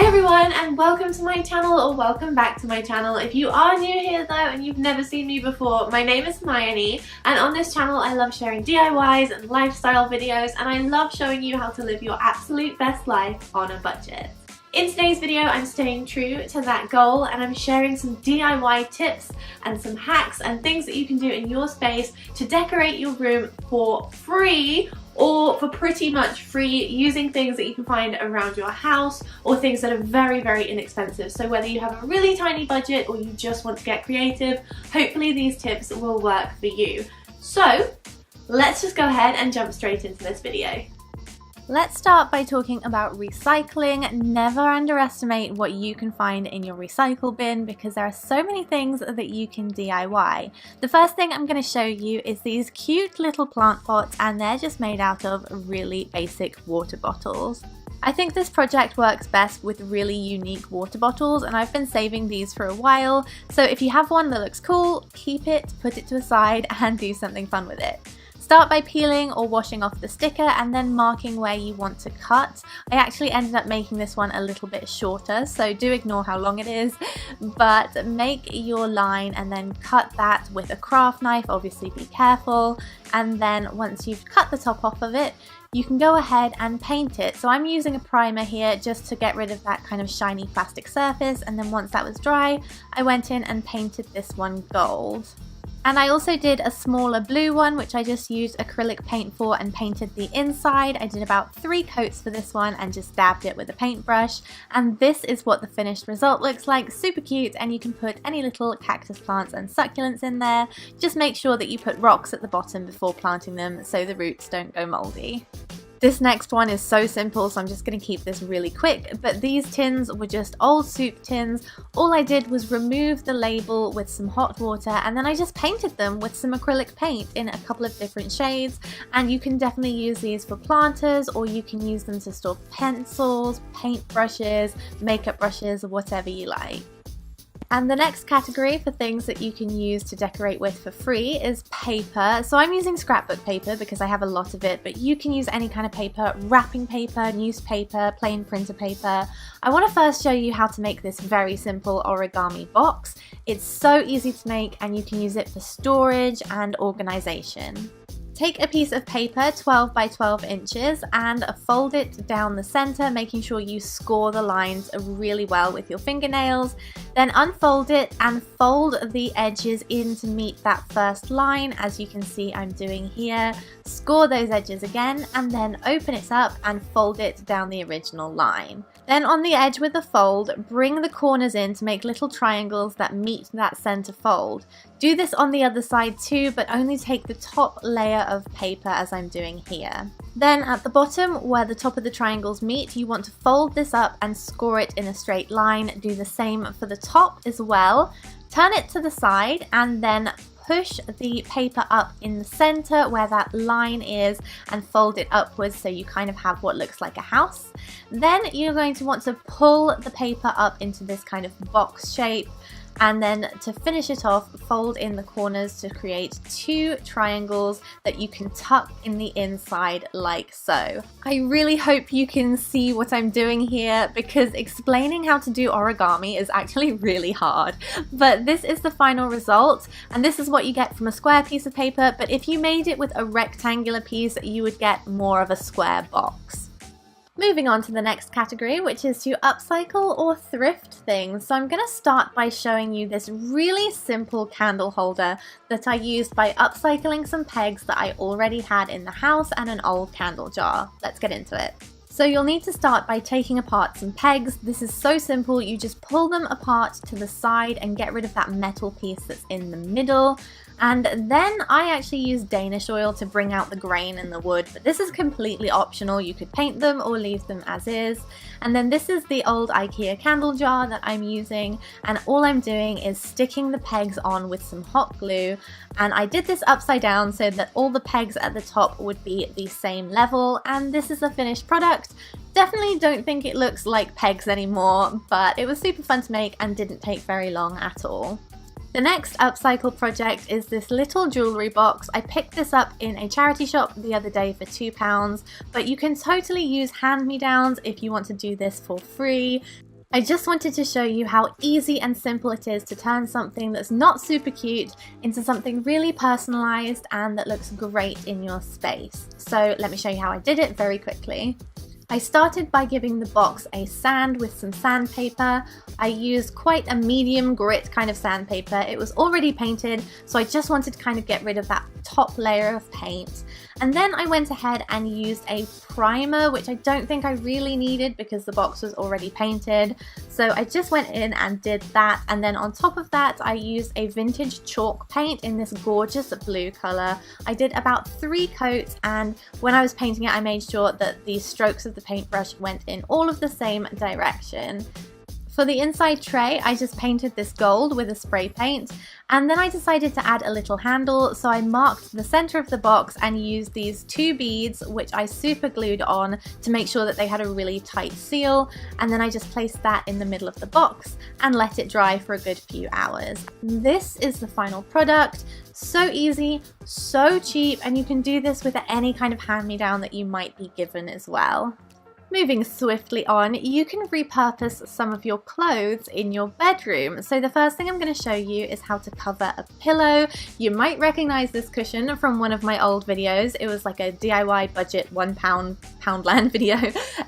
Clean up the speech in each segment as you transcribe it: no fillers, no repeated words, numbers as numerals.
Hi everyone and welcome to my channel, or welcome back to my channel. If you are new here though and you've never seen me before, my name is Mejani, and on this channel I love sharing DIYs and lifestyle videos, and I love showing you how to live your absolute best life on a budget. In today's video I'm staying true to that goal, and I'm sharing some DIY tips and some hacks and things that you can do in your space to decorate your room for free, or for pretty much free, using things that you can find around your house or things that are very inexpensive. So whether you have a really tiny budget or you just want to get creative, hopefully these tips will work for you. So let's just go ahead and jump straight into this video. Let's start by talking about recycling. Never underestimate what you can find in your recycle bin, because there are so many things that you can DIY. The first thing I'm going to show you is these cute little plant pots, and they're just made out of really basic water bottles. I think this project works best with really unique water bottles, and I've been saving these for a while, so if you have one that looks cool, keep it, put it to a side and do something fun with it. Start by peeling or washing off the sticker and then marking where you want to cut. I actually ended up making this one a little bit shorter, so do ignore how long it is, but make your line and then cut that with a craft knife. Obviously be careful, and then once you've cut the top off of it, you can go ahead and paint it. So I'm using a primer here just to get rid of that kind of shiny plastic surface, and then once that was dry, I went in and painted this one gold. And I also did a smaller blue one, which I just used acrylic paint for and painted the inside. I did about 3 coats for this one and just dabbed it with a paintbrush. And this is what the finished result looks like. Super cute, and you can put any little cactus plants and succulents in there. Just make sure that you put rocks at the bottom before planting them so the roots don't go moldy. This next one is so simple, so I'm just going to keep this really quick, but these tins were just old soup tins. All I did was remove the label with some hot water, and then I just painted them with some acrylic paint in a couple of different shades. And you can definitely use these for planters, or you can use them to store pencils, paint brushes, makeup brushes, or whatever you like. And the next category for things that you can use to decorate with for free is paper. So I'm using scrapbook paper because I have a lot of it, but you can use any kind of paper: wrapping paper, newspaper, plain printer paper. I want to first show you how to make this very simple origami box. It's so easy to make, and you can use it for storage and organization. Take a piece of paper 12 by 12 inches and fold it down the center, making sure you score the lines really well with your fingernails. Then unfold it and fold the edges in to meet that first line, as you can see I'm doing here. Score those edges again, and then open it up and fold it down the original line. Then on the edge with the fold, bring the corners in to make little triangles that meet that center fold. Do this on the other side too, but only take the top layer of paper as I'm doing here. Then at the bottom, where the top of the triangles meet, you want to fold this up and score it in a straight line. Do the same for the top as well. Turn it to the side and then push the paper up in the center where that line is and fold it upwards so you kind of have what looks like a house. Then you're going to want to pull the paper up into this kind of box shape, and then to finish it off, fold in the corners to create 2 triangles that you can tuck in the inside like so. I really hope you can see what I'm doing here, because explaining how to do origami is actually really hard. But this is the final result, and this is what you get from a square piece of paper, but if you made it with a rectangular piece, you would get more of a square box. Moving on to the next category, which is to upcycle or thrift things. So I'm going to start by showing you this really simple candle holder that I used by upcycling some pegs that I already had in the house and an old candle jar. Let's get into it. So you'll need to start by taking apart some pegs. This is so simple, you just pull them apart to the side and get rid of that metal piece that's in the middle. And then I actually use Danish oil to bring out the grain in the wood, but this is completely optional. You could paint them or leave them as is. And then this is the old IKEA candle jar that I'm using, and all I'm doing is sticking the pegs on with some hot glue. And I did this upside down so that all the pegs at the top would be the same level, and this is the finished product. Definitely don't think it looks like pegs anymore, but it was super fun to make and didn't take very long at all. The next upcycle project is this little jewellery box. I picked this up in a charity shop the other day for £2, but you can totally use hand-me-downs if you want to do this for free. I just wanted to show you how easy and simple it is to turn something that's not super cute into something really personalized and that looks great in your space. So let me show you how I did it very quickly. I started by giving the box a sand with some sandpaper. I used quite a medium grit kind of sandpaper. It was already painted, so I just wanted to kind of get rid of that top layer of paint. And then I went ahead and used a primer, which I don't think I really needed because the box was already painted. So I just went in and did that. And then on top of that, I used a vintage chalk paint in this gorgeous blue color. I did about 3 coats, and when I was painting it, I made sure that the strokes of the paintbrush went in all of the same direction. For the inside tray, I just painted this gold with a spray paint, and then I decided to add a little handle, so I marked the center of the box and used these 2 beads, which I super glued on to make sure that they had a really tight seal, and then I just placed that in the middle of the box and let it dry for a good few hours. This is the final product. So easy, so cheap, and you can do this with any kind of hand-me-down that you might be given as well. Moving swiftly on, you can repurpose some of your clothes in your bedroom. So the first thing I'm going to show you is how to cover a pillow. You might recognize this cushion from one of my old videos. It was like a DIY budget Poundland video.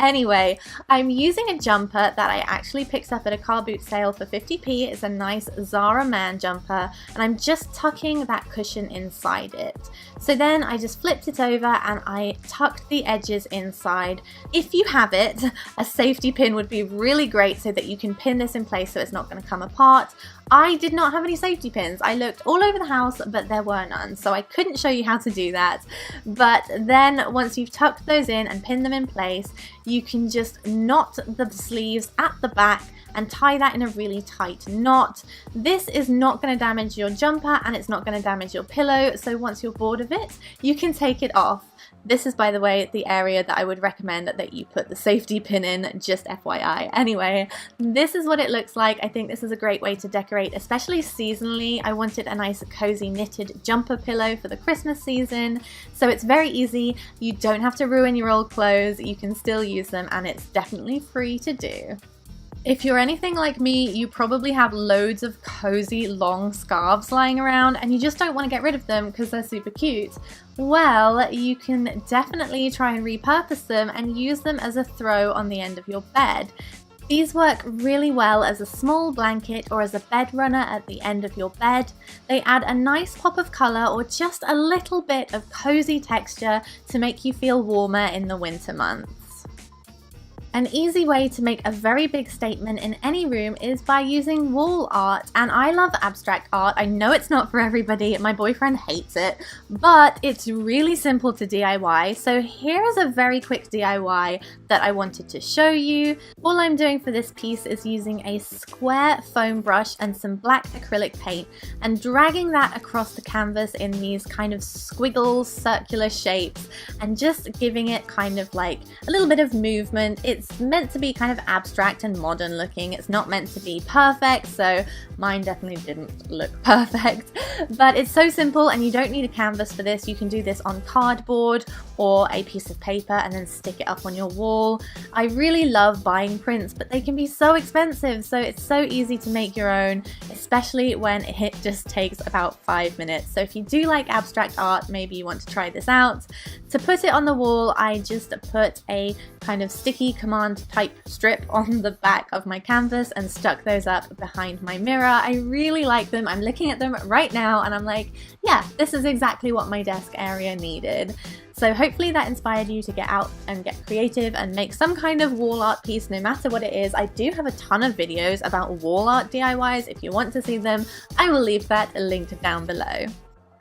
Anyway, I'm using a jumper that I actually picked up at a car boot sale for 50p. It's a nice Zara man jumper, and I'm just tucking that cushion inside it. So then I just flipped it over and I tucked the edges inside. If you have it, a safety pin would be really great so that you can pin this in place so it's not going to come apart. I did not have any safety pins. I looked all over the house, but there were none, so I couldn't show you how to do that. But then once you've tucked those in and pinned them in place, you can just knot the sleeves at the back and tie that in a really tight knot. This is not going to damage your jumper and it's not going to damage your pillow, so once you're bored of it, you can take it off. This is, by the way, the area that I would recommend that you put the safety pin in, just FYI. Anyway, this is what it looks like. I think this is a great way to decorate, especially seasonally. I wanted a nice cozy knitted jumper pillow for the Christmas season, so it's very easy. You don't have to ruin your old clothes. You can still use them, and it's definitely free to do. If you're anything like me, you probably have loads of cozy long scarves lying around and you just don't want to get rid of them because they're super cute. Well, you can definitely try and repurpose them and use them as a throw on the end of your bed. These work really well as a small blanket or as a bed runner at the end of your bed. They add a nice pop of colour or just a little bit of cozy texture to make you feel warmer in the winter months. An easy way to make a very big statement in any room is by using wall art, and I love abstract art. I know it's not for everybody, my boyfriend hates it, but it's really simple to DIY. So here is a very quick DIY that I wanted to show you. All I'm doing for this piece is using a square foam brush and some black acrylic paint and dragging that across the canvas in these kind of squiggles, circular shapes, and just giving it kind of like a little bit of movement. It's meant to be kind of abstract and modern looking. It's not meant to be perfect, so mine definitely didn't look perfect. But it's so simple and you don't need a canvas for this. You can do this on cardboard or a piece of paper and then stick it up on your wall. I really love buying prints, but they can be so expensive, so it's so easy to make your own, especially when it just takes about 5 minutes. So if you do like abstract art, maybe you want to try this out. To put it on the wall, I just put a kind of sticky command type strip on the back of my canvas and stuck those up behind my mirror. I really like them. I'm looking at them right now and I'm like, yeah, this is exactly what my desk area needed. So hopefully that inspired you to get out and get creative and make some kind of wall art piece, no matter what it is. I do have a ton of videos about wall art DIYs. If you want to see them, I will leave that linked down below.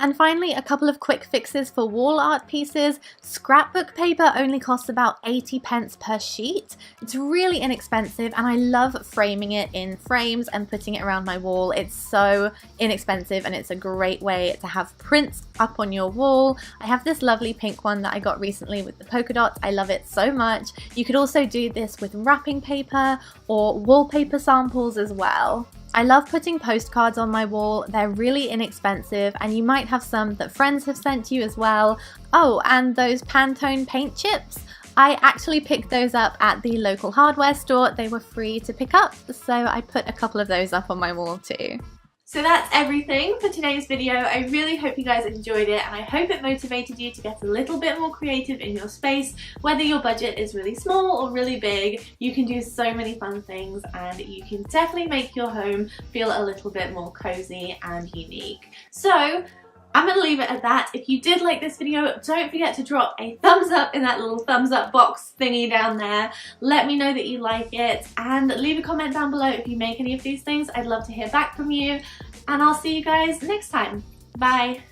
And finally, a couple of quick fixes for wall art pieces. Scrapbook paper only costs about 80 pence per sheet. It's really inexpensive and I love framing it in frames and putting it around my wall. It's so inexpensive and it's a great way to have prints up on your wall. I have this lovely pink one that I got recently with the polka dots. I love it so much. You could also do this with wrapping paper or wallpaper samples as well. I love putting postcards on my wall. They're really inexpensive and you might have some that friends have sent you as well. Oh, and those Pantone paint chips. I actually picked those up at the local hardware store. They were free to pick up, so I put a couple of those up on my wall too. So that's everything for today's video. I really hope you guys enjoyed it, and I hope it motivated you to get a little bit more creative in your space. Whether your budget is really small or really big, you can do so many fun things, and you can definitely make your home feel a little bit more cozy and unique. So I'm going to leave it at that. If you did like this video, don't forget to drop a thumbs up in that little thumbs up box thingy down there. Let me know that you like it, and leave a comment down below if you make any of these things. I'd love to hear back from you, and I'll see you guys next time. Bye!